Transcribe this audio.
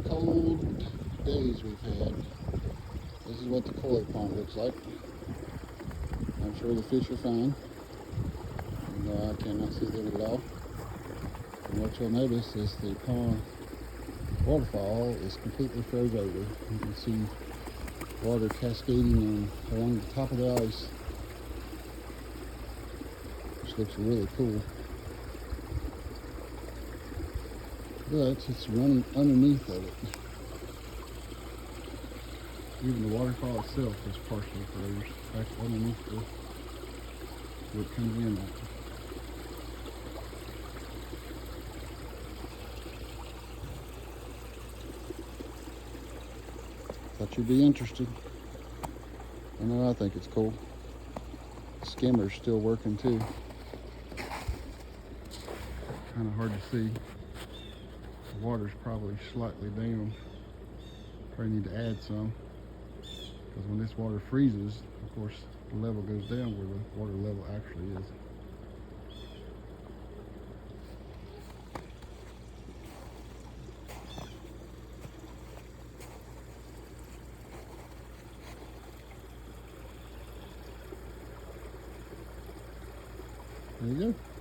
cold days we've had. This is what the koi pond looks like. I'm sure the fish are fine. No, I cannot see them at all. And what you'll notice is the pond waterfall is completely froze over. You can see water cascading along the top of the ice, which looks really cool. But it's running underneath of it. Even the waterfall itself is partially froze back underneath where it comes in at. Thought you'd be interested. I know I think it's cool. The skimmer's still working too. Kind of hard to see. The water's probably slightly down. Probably need to add some. Because when this water freezes, of course, the level goes down where the water level actually is. There you go.